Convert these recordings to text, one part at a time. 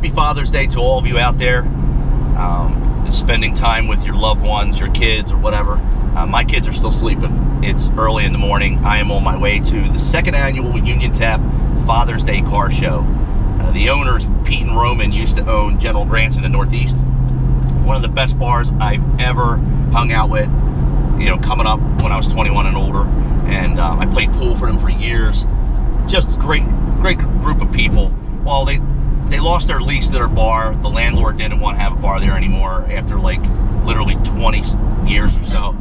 happy Father's Day to all of you out there. Spending time with your loved ones, your kids, or whatever. My kids are still sleeping. It's early in the morning. I am on my way to the second annual Union Tap Father's Day Car Show. The owners, Pete and Roman, used to own General Grant's in the Northeast. One of the best bars I've ever hung out with, you know, coming up when I was 21 and older. And I played pool for them for years. Just great group of people. Well, they lost their lease to their bar. The landlord didn't want to have a bar there anymore after like literally 20 years or so.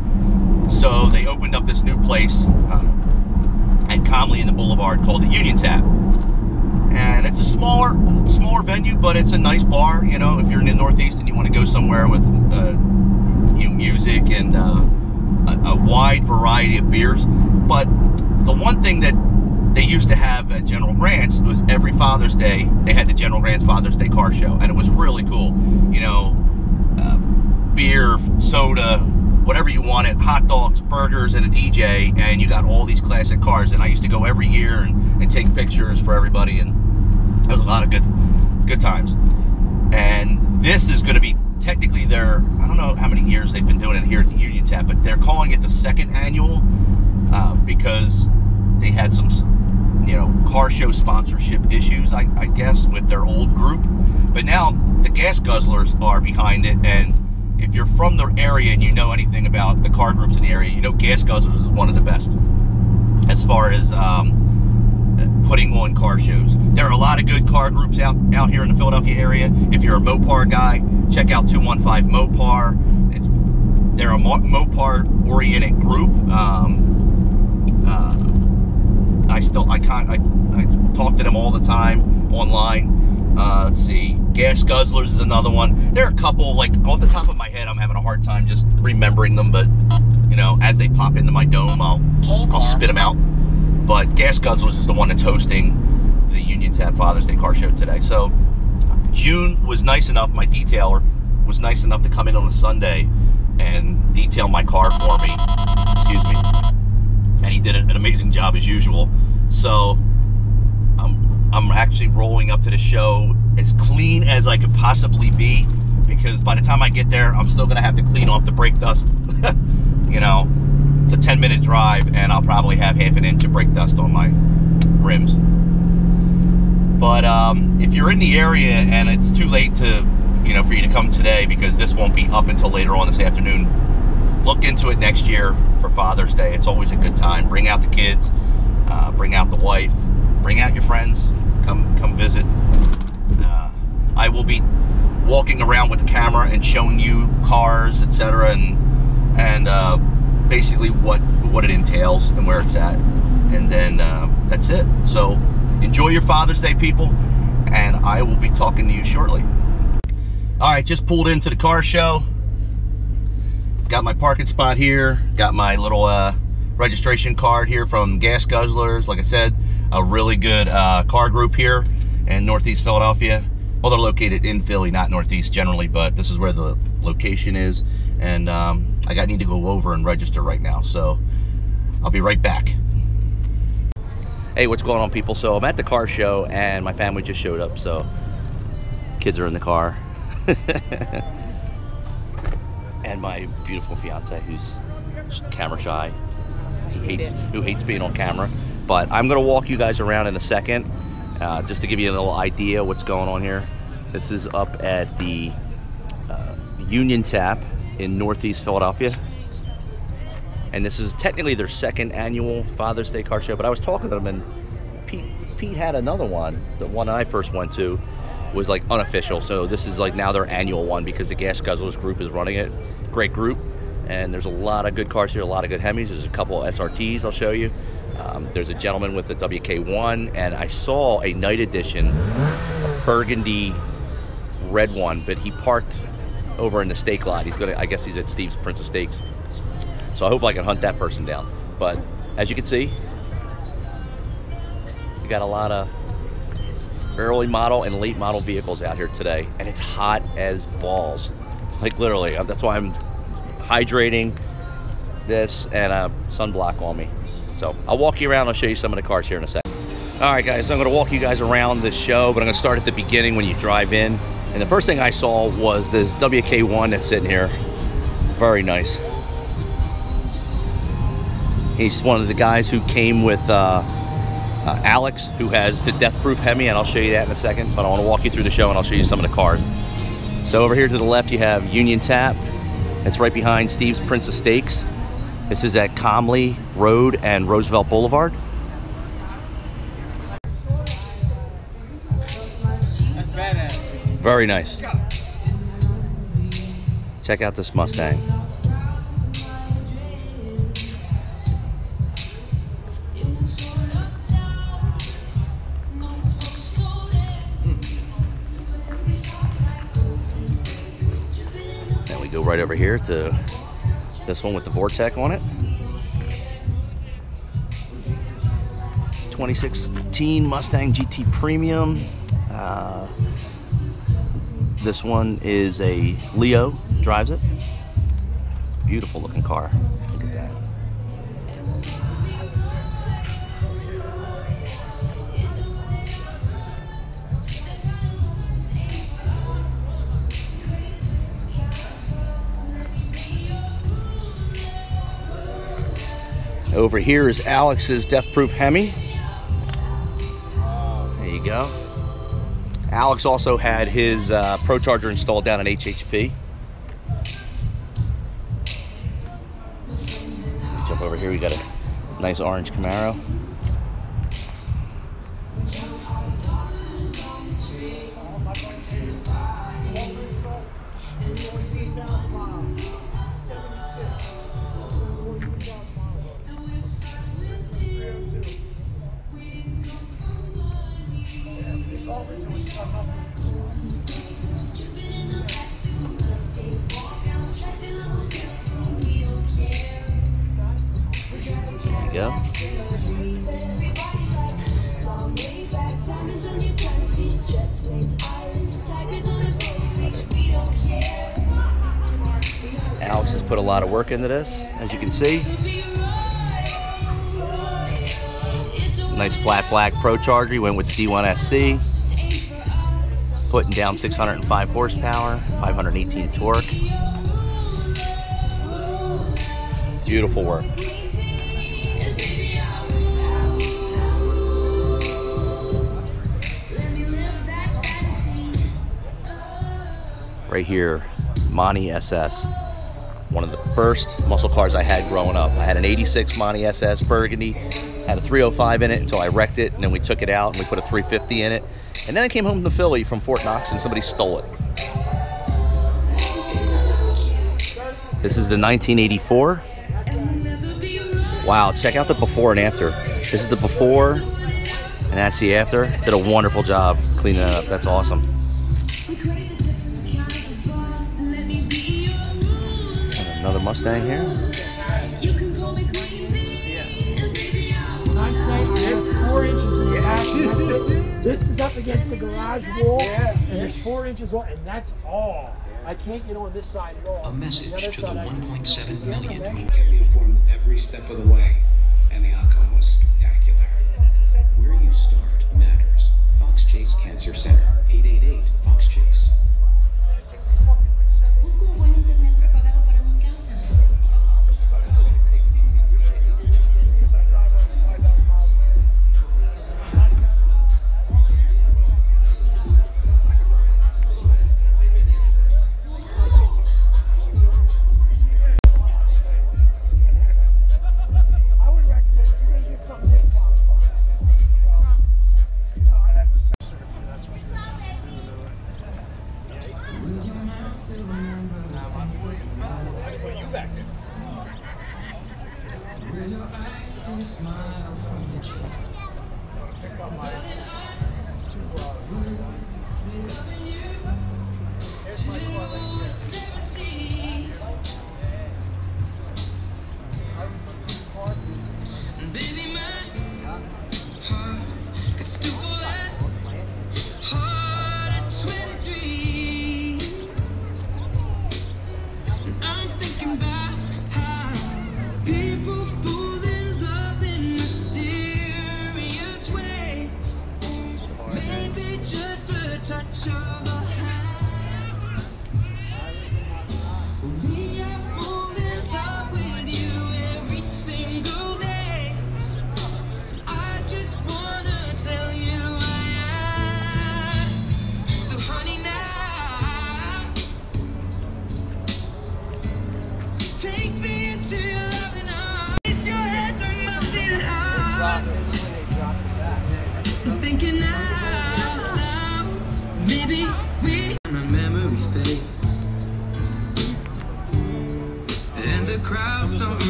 So they opened up this new place at Comley in the Boulevard called the Union Tap. And it's a smaller venue, but it's a nice bar. You know, if you're in the Northeast and you want to go somewhere with you know, music and a wide variety of beers. But the one thing that they used to have at General Grant's was every Father's Day, they had the General Grant's Father's Day Car Show. And it was really cool. You know, beer, soda, whatever you wanted, hot dogs, burgers, and a DJ, and you got all these classic cars. And I used to go every year and take pictures for everybody, and it was a lot of good times. And this is going to be technically their, I don't know how many years they've been doing it here at the Union Tap, but they're calling it the second annual because they had some, you know, car show sponsorship issues, I guess, with their old group. But now the Gas Guzzlers are behind it, and if you're from the area and you know anything about the car groups in the area, you know Gas Guzzlers is one of the best as far as putting on car shows. There are a lot of good car groups out here in the Philadelphia area. If you're a Mopar guy, check out 215 Mopar. They're a Mopar oriented group. I talk to them all the time online. Let's see, Gas Guzzlers is another one. There are a couple, like off the top of my head, I'm having a hard time just remembering them, but you know, as they pop into my dome, I'll spit them out. But Gas Guzzlers is the one that's hosting the Union Tap Father's Day Car Show today. So June was nice enough, my detailer was nice enough to come in on a Sunday and detail my car for me. Excuse me. And he did an amazing job as usual. So I'm actually rolling up to the show as clean as I could possibly be, because by the time I get there, I'm still gonna have to clean off the brake dust. You know, it's a 10-minute drive, and I'll probably have half an inch of brake dust on my rims. But if you're in the area and it's too late to, you know, for you to come today, because this won't be up until later on this afternoon, look into it next year for Father's Day. It's always a good time. Bring out the kids, bring out the wife, bring out your friends, come visit. I will be walking around with the camera and showing you cars, etc., and basically what it entails and where it's at, and then that's it. So enjoy your Father's Day, people, and I will be talking to you shortly. All right, just pulled into the car show. Got my parking spot here. Got my little registration card here from Gas Guzzlers. Like I said, a really good car group here in Northeast Philadelphia. Well, they're located in Philly, not Northeast generally, but this is where the location is. And I need to go over and register right now, so I'll be right back. Hey, what's going on, people? So I'm at the car show, and my family just showed up, so kids are in the car. And my beautiful fiance, who's camera shy, who hates being on camera. But I'm gonna walk you guys around in a second, just to give you a little idea what's going on here. This is up at the Union Tap in Northeast Philadelphia, and this is technically their second annual Father's Day Car Show. But I was talking to them, and Pete had another one. The one I first went to was like unofficial, so this is like now their annual one because the Gas Guzzlers group is running it. Great group, and there's a lot of good cars here, a lot of good Hemis. There's a couple of SRTs I'll show you. There's a gentleman with the WK1, and I saw a night edition burgundy red one, but he parked over in the steak lot. I guess he's at Steve's Prince of Steaks, so I hope I can hunt that person down. But as you can see, we got a lot of early model and late model vehicles out here today, and it's hot as balls, like literally. That's why I'm hydrating this and a sunblock on me. So I'll walk you around. I'll show you some of the cars here in a second. Alright guys, so I'm going to walk you guys around this show, but I'm going to start at the beginning when you drive in. And the first thing I saw was this WK1 that's sitting here. Very nice. He's one of the guys who came with Alex, who has the death-proof Hemi, and I'll show you that in a second. But I want to walk you through the show and I'll show you some of the cars. So over here to the left you have Union Tap. It's right behind Steve's Prince of Steaks. This is at Comley Road and Roosevelt Boulevard. Very nice. Check out this Mustang. Then we go right over here to this one with the Vortec on it. 2016 Mustang GT Premium. This one is a Leo, drives it. Beautiful looking car. Look at that. Over here is Alex's death-proof Hemi. There you go. Alex also had his Pro Charger installed down at HHP. Jump over here, we got a nice orange Camaro. There you go. Alex has put a lot of work into this, as you can see. Nice flat black Pro Charger. He went with the D1 SC. Putting down 605 horsepower, 518 torque. Beautiful work. Right here, Monty SS. One of the first muscle cars I had growing up. I had an 86 Monty SS Burgundy. Had a 305 in it until I wrecked it, and then we took it out and we put a 350 in it. And then I came home to Philly from Fort Knox and somebody stole it. This is the 1984. Wow, check out the before and after. This is the before, and that's the after. Did a wonderful job cleaning it up. That's awesome. And another Mustang here. Nice shape. 4 inches in the back. This is up against the garage wall, and there's 4 inches on, and that's all. I can't get on this side at all. A message to the 1.7 million who kept me informed every step of the way, and the outcome was spectacular. Where you start matters. Fox Chase Cancer Center, 888 Fox Chase. Busco un buen internet preparado para mi casa. People fall in love in mysterious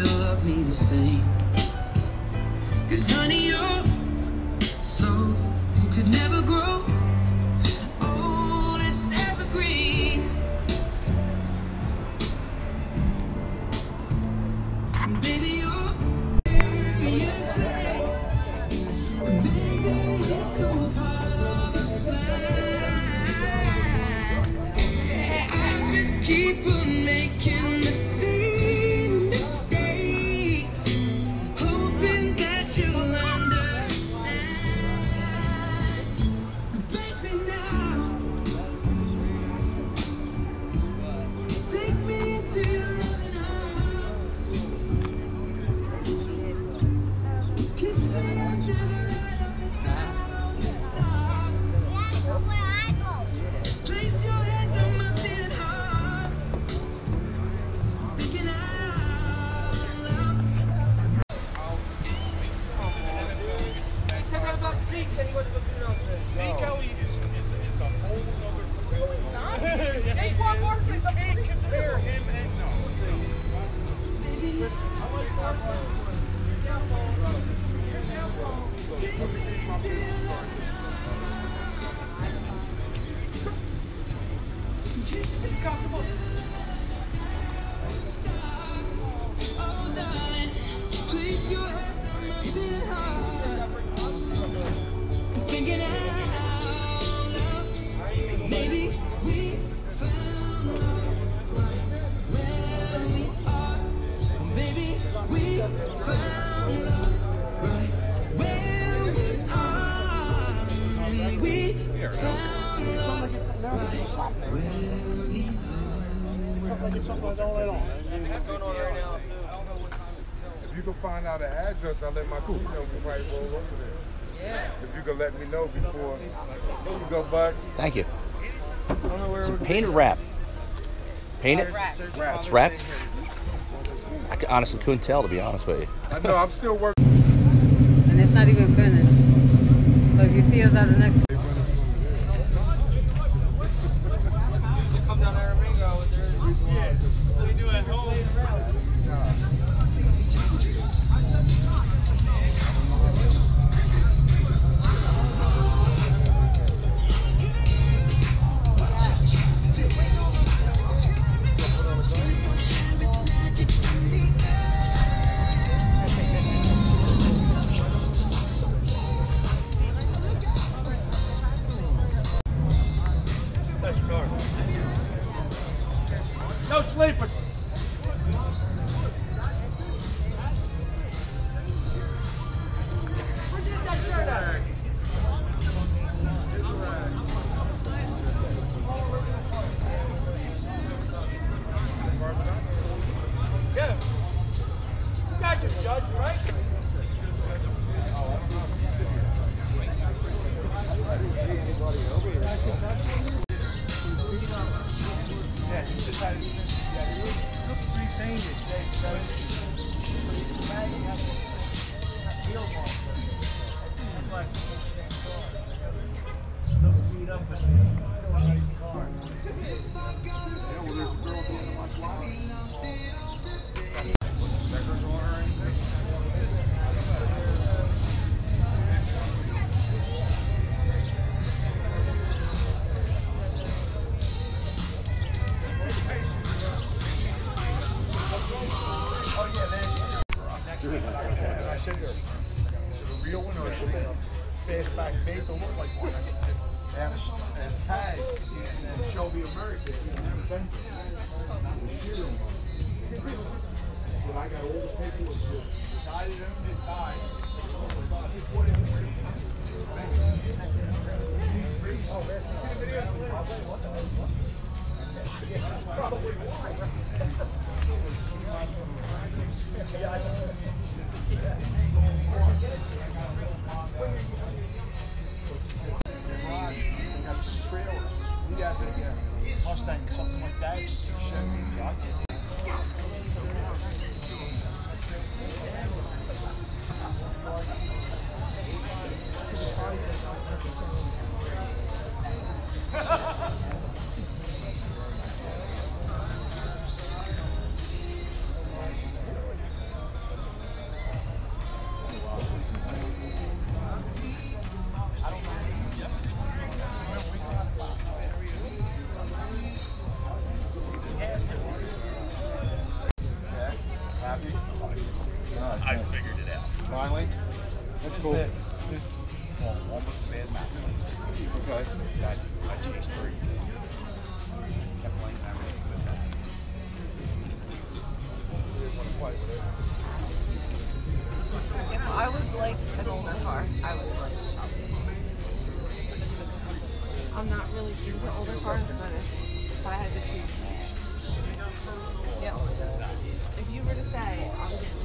still love me the same. 'Cause honey, your soul could never grow old, it's evergreen. Baby, you're serious, baby. Baby, it's so part of the plan. I just keep on making the same mistakes, hoping that you'll understand. Baby, now take me into your loving arms. Kiss me under the light of 1,000 stars. Place your hand on my beating heart, thinking out loud. Said that about Zeke, that he wasn't going to do it on this. Zeke Elliott is a whole other freak. It's not? Zeke won more than You can't compare him and no. Oh, darling, place your hand on my beating heart, thinking out loud. Maybe we found love right where we are. Maybe we found love right where we are. We found love right where we are. If you can find out the address, I'll let my crew know we might roll over there. Yeah. If you can let me know before. There you go, bud. Thank you. It's a painted wrap. Painted? It's wrapped? I honestly couldn't tell, to be honest with you. I know, I'm still working. And it's not even finished. So if you see us at the next Come down there and bingo with their... Yeah. We do at home. No sleeping. Where'd you get that shirt at? Yeah. You guys are judged, right? I said, is it a real one or is it a fastback bait to look like one? And a tag and Shelby American. Never been to. But I got all the paperwork. Died in them, it died. Probably why. Mustang, something like that. cool. Well, almost bad match. Okay. That I chased 3. Kept playing everything with that. Didn't want to fight with it. If I was like an older car, I would like to shop. I'm not really into older cars, but if I had to choose, yeah. If you were to say, I'm getting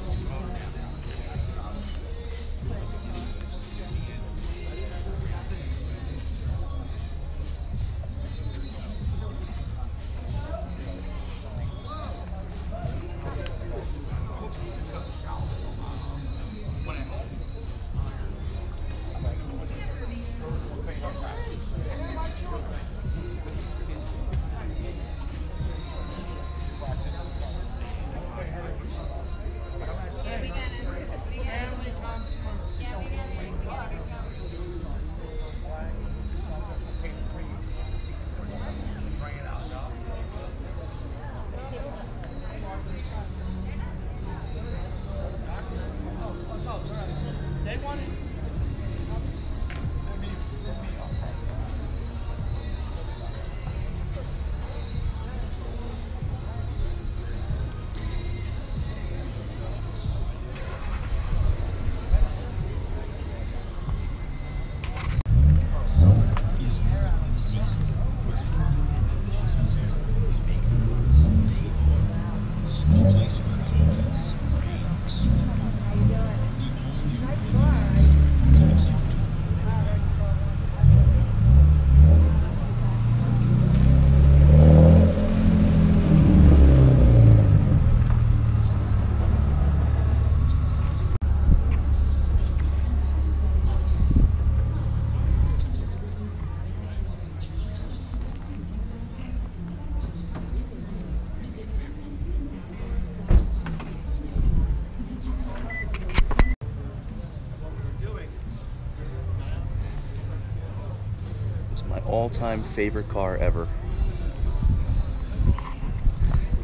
all-time favorite car ever.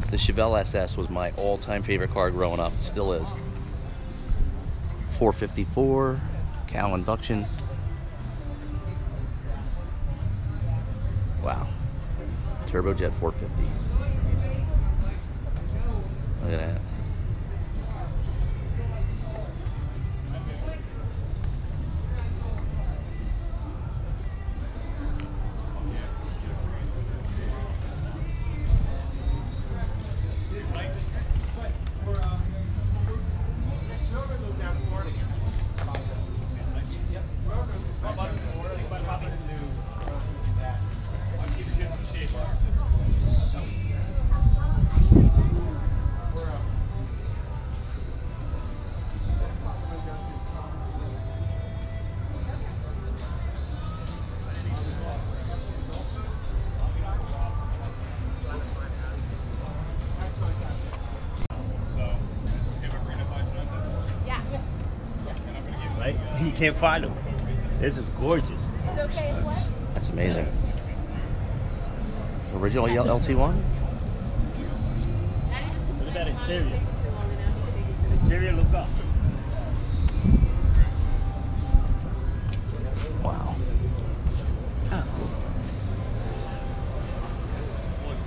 The Chevelle SS was my all-time favorite car growing up. It still is. 454, cowl induction. Wow. Turbojet 450. Look at that. Right? You can't find them. This is gorgeous. It's okay as what? That's amazing. Original LT1? Look at that interior. Interior, look up. Wow. Ah, cool.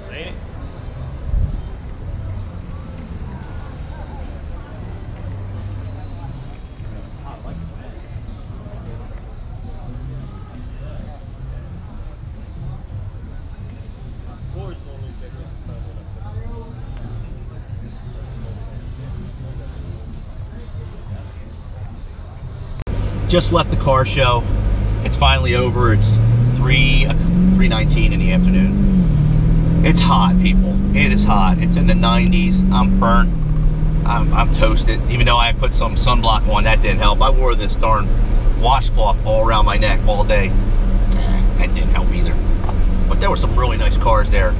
Say it. Just left the car show. It's finally over. It's 3:19 in the afternoon. It's hot, people. It is hot. It's in the 90s. I'm burnt. I'm toasted. Even though I put some sunblock on, that didn't help. I wore this darn washcloth all around my neck all day. That didn't help either. But there were some really nice cars there.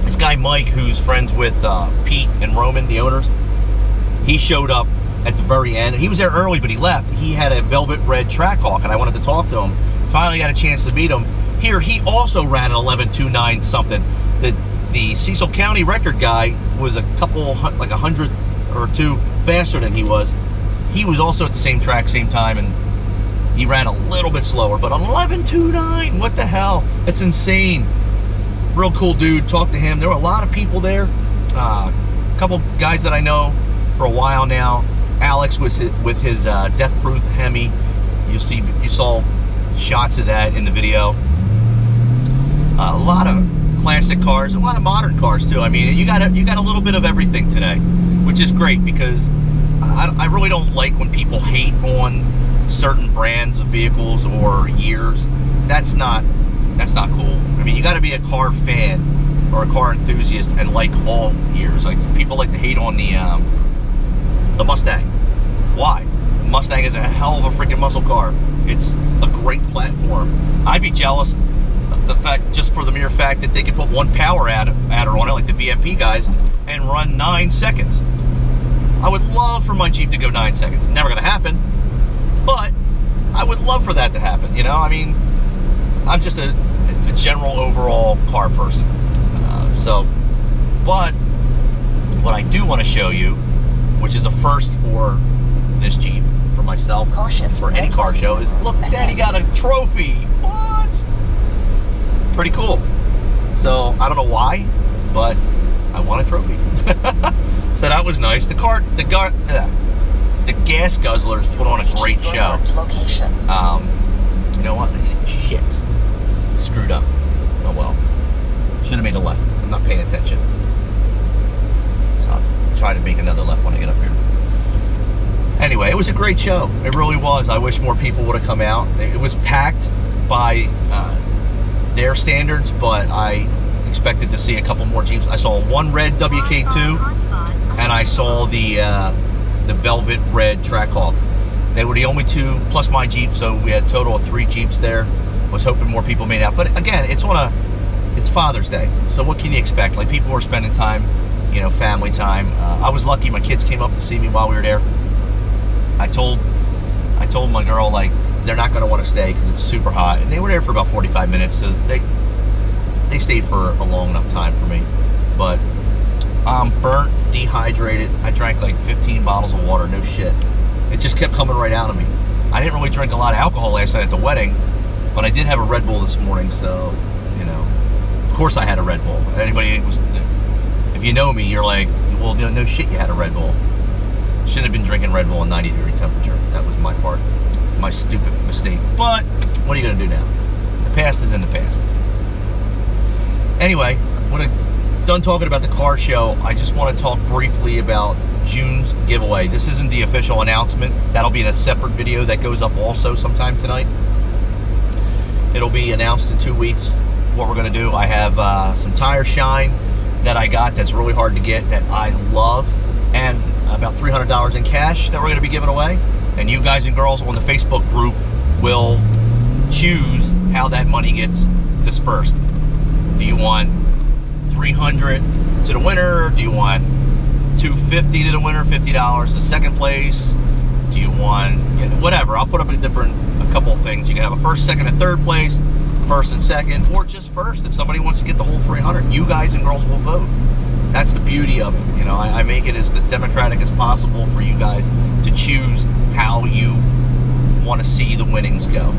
This guy Mike, who's friends with Pete and Roman, the owners, he showed up at the very end. He was there early, but he left. He had a velvet red Trackhawk, and I wanted to talk to him. Finally got a chance to meet him. Here, he also ran an 11.29 something. The Cecil County record guy was a couple, like 100th or 2 faster than he was. he was also at the same track, same time, and he ran a little bit slower, but 11.29, what the hell? That's insane. Real cool dude, talked to him. There were a lot of people there. A couple guys that I know for a while now. Alex was with his Death Proof Hemi. You saw shots of that in the video. A lot of classic cars, a lot of modern cars too. I mean, you got a little bit of everything today, which is great because I really don't like when people hate on certain brands of vehicles or years. That's not cool. I mean, you got to be a car fan or a car enthusiast and like all years. Like people like to hate on the Mustang. Why? The Mustang is a hell of a freaking muscle car. It's a great platform. I'd be jealous of the fact, just for the mere fact that they can put one power adder on it, like the VMP guys, and run 9 seconds. I would love for my Jeep to go 9 seconds. Never gonna happen, but I would love for that to happen. You know, I mean, I'm just a general overall car person. But what I do want to show you, which is a first for this Jeep, for myself, for any car show, is look, Daddy got a trophy. What? Pretty cool. So I don't know why, but I won a trophy. So that was nice. The Gas Guzzlers put on a great show. You know what? Shit. Screwed up. Oh well. Should have made a left. I'm not paying attention. So I'll try to make another left when I get up here. Anyway, it was a great show. It really was. I wish more people would have come out. It was packed by their standards, but I expected to see a couple more Jeeps. I saw one red WK2, and I saw the velvet red Trackhawk. They were the only two, plus my Jeep, so we had a total of 3 Jeeps there. Was hoping more people made out, but again, it's Father's Day, so what can you expect? Like, people were spending time, you know, family time. I was lucky; my kids came up to see me while we were there. I told my girl, like, they're not going to want to stay because it's super hot, and they were there for about 45 minutes, so they stayed for a long enough time for me. But I'm burnt, dehydrated. I drank like 15 bottles of water, no shit. It just kept coming right out of me. I didn't really drink a lot of alcohol last night at the wedding, but I did have a Red Bull this morning, so, you know, of course I had a Red Bull. If you know me, you're like, well, no shit, you had a Red Bull. Shouldn't have been drinking Red Bull in 90-degree temperature. That was my part, my stupid mistake. But what are you gonna do now? The past is in the past. Anyway, when I'm done talking about the car show, I just want to talk briefly about June's giveaway. This isn't the official announcement. That'll be in a separate video that goes up also sometime tonight. It'll be announced in 2 weeks what we're going to do. I have some tire shine that I got that's really hard to get, that I love, and about $300 in cash that we're going to be giving away. And you guys and girls on the Facebook group will choose how that money gets dispersed. Do you want $300 to the winner? Do you want $250 to the winner, $50 to second place? Do you want, whatever? I'll put up a couple of things. You can have a first, second, and third place, first and second, or just first. If somebody wants to get the whole $300, you guys and girls will vote. That's the beauty of it. You know, I make it as democratic as possible for you guys to choose how you want to see the winnings go.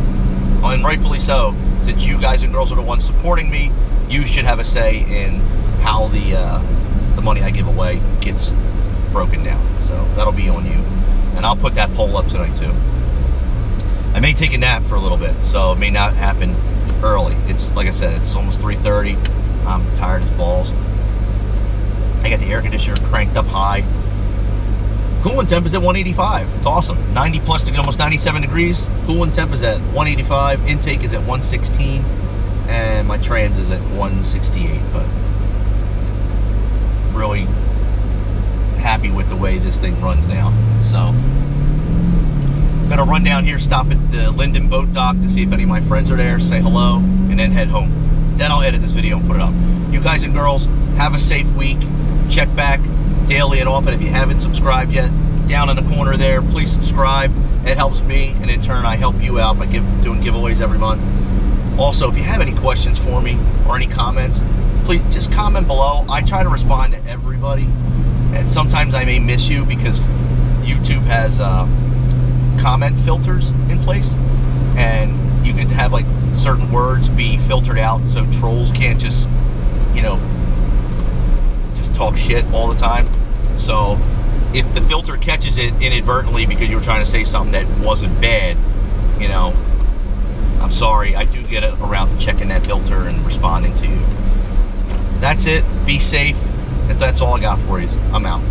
And rightfully so, since you guys and girls are the ones supporting me, you should have a say in how the money I give away gets broken down. So that'll be on you. And I'll put that poll up tonight too. I may take a nap for a little bit, so it may not happen early. It's, like I said, it's almost 3:30. I'm tired as balls. I got the air conditioner cranked up high. Cooling temp is at 185. It's awesome. 90 plus to almost 97 degrees. Cooling temp is at 185. Intake is at 116. And my trans is at 168. But really happy with the way this thing runs now. So I'm gonna run down here, stop at the Linden boat dock to see if any of my friends are there, say hello, and then head home. Then I'll edit this video and put it up. You guys and girls, have a safe week. Check back daily and often. If you haven't subscribed yet, down in the corner there, please subscribe. It helps me, and in turn I help you out by doing giveaways every month. Also, if you have any questions for me or any comments, please just comment below. I try to respond to everybody, and sometimes I may miss you because YouTube has comment filters in place, and you can have like certain words be filtered out so trolls can't just, you know, just talk shit all the time. So if the filter catches it inadvertently because you were trying to say something that wasn't bad, you know, I'm sorry. I do get around to checking that filter and responding to you. That's it. Be safe. That's all I got for you. I'm out.